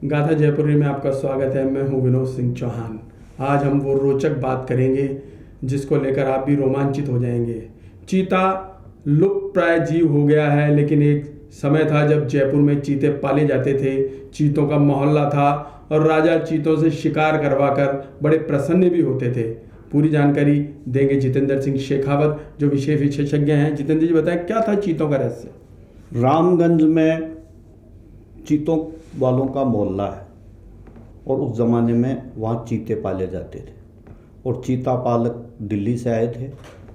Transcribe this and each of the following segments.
गाथा जयपुरी में आपका स्वागत है। मैं हूं विनोद सिंह चौहान। आज हम वो रोचक बात करेंगे जिसको लेकर आप भी रोमांचित हो जाएंगे। चीता लुप्त प्राय जीव हो गया है, लेकिन एक समय था जब जयपुर में चीते पाले जाते थे। चीतों का मोहल्ला था और राजा चीतों से शिकार करवाकर बड़े प्रसन्न भी होते थे। पूरी जानकारी देंगे जितेंद्र सिंह शेखावत, जो विशेष विशेषज्ञ हैं। जितेंद्र जी बताएं, क्या था चीतों का रहस्य? रामगंज में चीतों वालों का मोहल्ला है और उस ज़माने में वहाँ चीते पाले जाते थे और चीता पालक दिल्ली से आए थे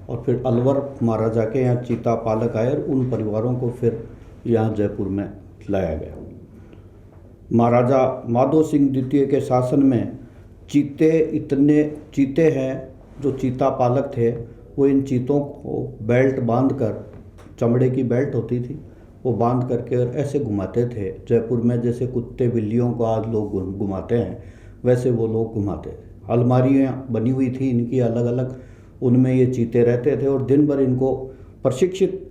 और फिर अलवर महाराजा के यहाँ चीता पालक आए और उन परिवारों को फिर यहाँ जयपुर में लाया गया। महाराजा माधो सिंह द्वितीय के शासन में इतने चीते हैं जो चीता पालक थे, वो इन चीतों को बेल्ट बांधकर, चमड़े की बेल्ट होती थी, वो बांध करके और ऐसे घुमाते थे जयपुर में जैसे कुत्ते बिल्लियों को आज लोग घुमाते हैं, वैसे वो लोग घुमाते थे। अलमारियाँ बनी हुई थी इनकी अलग अलग, उनमें ये चीते रहते थे और दिन भर इनको प्रशिक्षित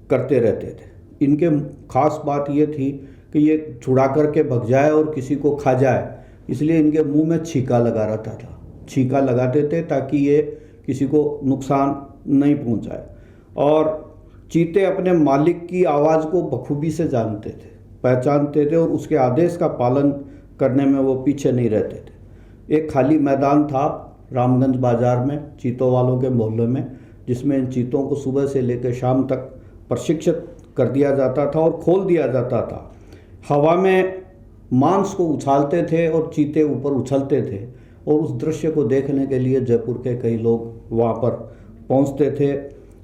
करते रहते थे। इनके खास बात ये थी कि ये छुड़ा करके भग जाए और किसी को खा जाए, इसलिए इनके मुंह में छीका लगा रहता था। छीका लगाते थे ताकि ये किसी को नुकसान नहीं पहुंचाए। और चीते अपने मालिक की आवाज़ को बखूबी से जानते थे, पहचानते थे और उसके आदेश का पालन करने में वो पीछे नहीं रहते थे। एक खाली मैदान था रामगंज बाज़ार में, चीतों वालों के मोहल्ले में, जिसमें इन चीतों को सुबह से लेकर शाम तक प्रशिक्षित कर दिया जाता था और खोल दिया जाता था। हवा में मांस को उछालते थे और चीते ऊपर उछलते थे और उस दृश्य को देखने के लिए जयपुर के कई लोग वहाँ पर पहुँचते थे।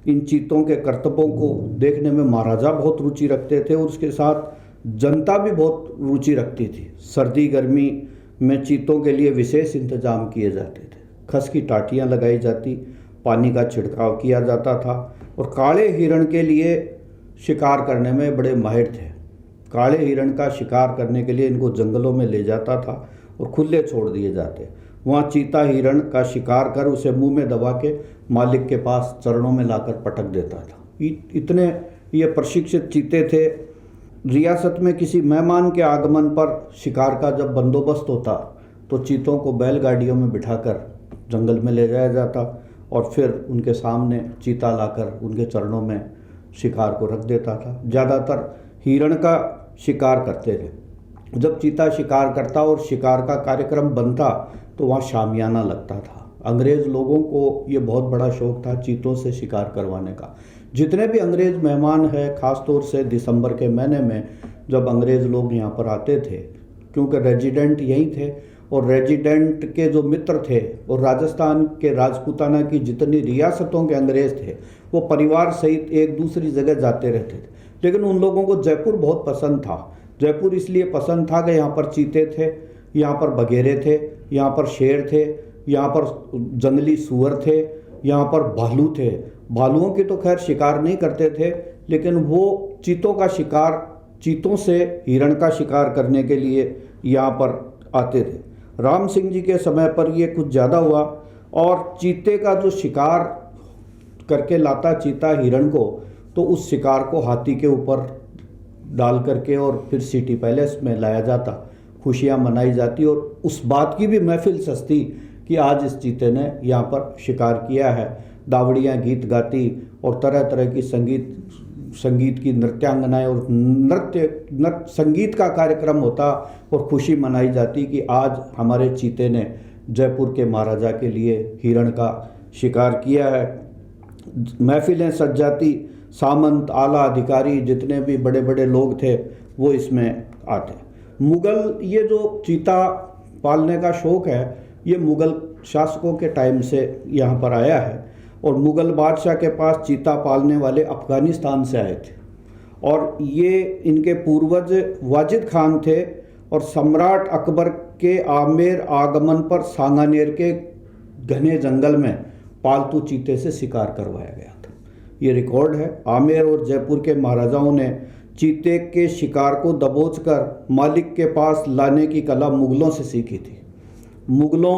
इन चीतों के करतबों को देखने में महाराजा बहुत रुचि रखते थे और उसके साथ जनता भी बहुत रुचि रखती थी। सर्दी गर्मी में चीतों के लिए विशेष इंतजाम किए जाते थे। खस की टाटियाँ लगाई जाती, पानी का छिड़काव किया जाता था और काले हिरण के लिए शिकार करने में बड़े माहिर थे। काले हिरण का शिकार करने के लिए इनको जंगलों में ले जाता था और खुले छोड़ दिए जाते। वहाँ चीता हिरण का शिकार कर उसे मुंह में दबा के मालिक के पास चरणों में लाकर पटक देता था। इतने ये प्रशिक्षित चीते थे। रियासत में किसी मेहमान के आगमन पर शिकार का जब बंदोबस्त होता तो चीतों को बैलगाड़ियों में बिठाकर जंगल में ले जाया जाता और फिर उनके सामने चीता लाकर उनके चरणों में शिकार को रख देता था। ज़्यादातर हिरण का शिकार करते थे। जब चीता शिकार करता और शिकार का कार्यक्रम बनता तो वहाँ शामियाना लगता था। अंग्रेज़ लोगों को ये बहुत बड़ा शौक़ था चीतों से शिकार करवाने का। जितने भी अंग्रेज़ मेहमान हैं, ख़ास तौर से दिसंबर के महीने में जब अंग्रेज़ लोग यहाँ पर आते थे, क्योंकि रेजिडेंट यहीं थे और रेजिडेंट के जो मित्र थे और राजस्थान के राजपूताना की जितनी रियासतों के अंग्रेज़ थे, वो परिवार सहित एक दूसरी जगह जाते रहते थे। लेकिन उन लोगों को जयपुर बहुत पसंद था। जयपुर इसलिए पसंद था कि यहाँ पर चीते थे, यहाँ पर बघेरे थे, यहाँ पर शेर थे, यहाँ पर जंगली सूअर थे, यहाँ पर भालू थे। भालुओं की तो खैर शिकार नहीं करते थे, लेकिन वो चीतों का शिकार, चीतों से हिरण का शिकार करने के लिए यहाँ पर आते थे। राम सिंह जी के समय पर ये कुछ ज़्यादा हुआ और चीते का जो शिकार करके लाता चीता हिरण को, तो उस शिकार को हाथी के ऊपर डाल करके और फिर सिटी पैलेस में लाया जाता, खुशियाँ मनाई जाती और उस बात की भी महफिल सजती कि आज इस चीते ने यहाँ पर शिकार किया है। दावड़ियाँ गीत गाती और तरह तरह की संगीत की नृत्यांगनाएं और संगीत का कार्यक्रम होता और खुशी मनाई जाती कि आज हमारे चीते ने जयपुर के महाराजा के लिए हिरण का शिकार किया है। महफिलें सज जाती, सामंत, आला अधिकारी, जितने भी बड़े बड़े लोग थे वो इसमें आते। मुग़ल, ये जो चीता पालने का शौक़ है, ये मुग़ल शासकों के टाइम से यहाँ पर आया है और मुग़ल बादशाह के पास चीता पालने वाले अफ़गानिस्तान से आए थे और ये इनके पूर्वज वाजिद खान थे और सम्राट अकबर के आमेर आगमन पर सांगानेर के घने जंगल में पालतू चीते से शिकार करवाया गया था। ये रिकॉर्ड है। आमेर और जयपुर के महाराजाओं ने चीते के शिकार को दबोचकर मालिक के पास लाने की कला मुग़लों से सीखी थी। मुग़लों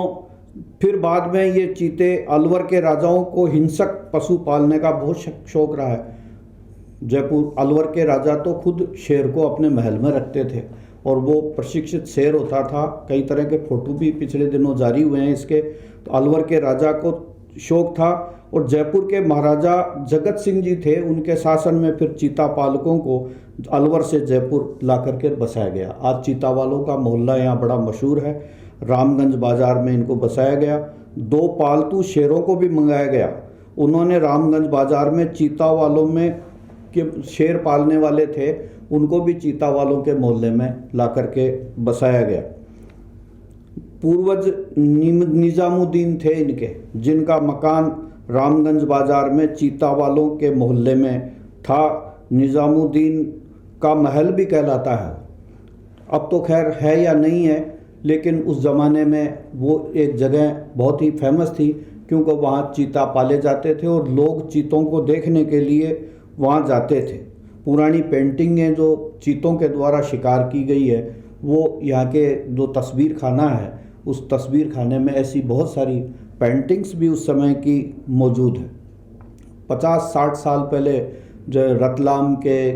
फिर बाद में ये चीते, अलवर के राजाओं को हिंसक पशु पालने का बहुत शौक़ रहा है। जयपुर अलवर के राजा तो खुद शेर को अपने महल में रखते थे और वो प्रशिक्षित शेर होता था। कई तरह के फोटो भी पिछले दिनों जारी हुए हैं इसके। तो अलवर के राजा को शौक था और जयपुर के महाराजा जगत सिंह जी थे, उनके शासन में फिर चीता पालकों को अलवर से जयपुर ला करके बसाया गया। आज चीता वालों का मोहल्ला यहाँ बड़ा मशहूर है। रामगंज बाज़ार में इनको बसाया गया। 2 पालतू शेरों को भी मंगाया गया। उन्होंने रामगंज बाज़ार में चीता वालों में के शेर पालने वाले थे, उनको भी चीता वालों के मोहल्ले में ला करके बसाया गया। पूर्वज निजामुद्दीन थे इनके, जिनका मकान रामगंज बाज़ार में चीता वालों के मोहल्ले में था। निजामुद्दीन का महल भी कहलाता है। अब तो खैर है या नहीं है, लेकिन उस ज़माने में वो एक जगह बहुत ही फेमस थी, क्योंकि वहाँ चीता पाले जाते थे और लोग चीतों को देखने के लिए वहाँ जाते थे। पुरानी पेंटिंगें जो चीतों के द्वारा शिकार की गई है, वो यहाँ के जो तस्वीर खाना है, उस तस्वीर खाने में ऐसी बहुत सारी पेंटिंग्स भी उस समय की मौजूद है। 50-60 साल पहले जो रतलाम के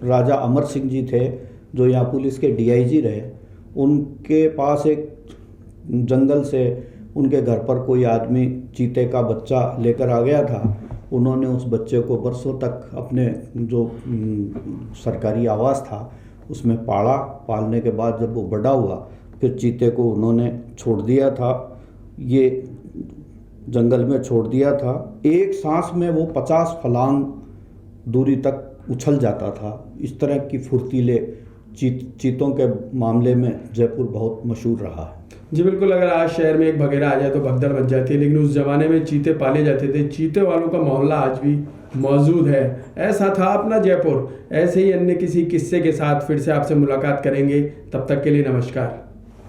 राजा अमर सिंह जी थे, जो यहाँ पुलिस के DIG रहे, उनके पास एक जंगल से उनके घर पर कोई आदमी चीते का बच्चा लेकर आ गया था। उन्होंने उस बच्चे को बरसों तक अपने जो सरकारी आवास था उसमें पालने के बाद जब वो बड़ा हुआ, फिर चीते को उन्होंने छोड़ दिया था, ये जंगल में छोड़ दिया था। एक सांस में वो 50 फलांग दूरी तक उछल जाता था। इस तरह की फुर्तीले चीतों के मामले में जयपुर बहुत मशहूर रहा है। जी बिल्कुल, अगर आज शहर में एक बघेरा आ जाए तो भगदड़ मच जाती है, लेकिन उस ज़माने में चीते पाले जाते थे। चीते वालों का मोहल्ला आज भी मौजूद है। ऐसा था अपना जयपुर। ऐसे ही अन्य किसी किस्से के साथ फिर से आपसे मुलाकात करेंगे। तब तक के लिए नमस्कार।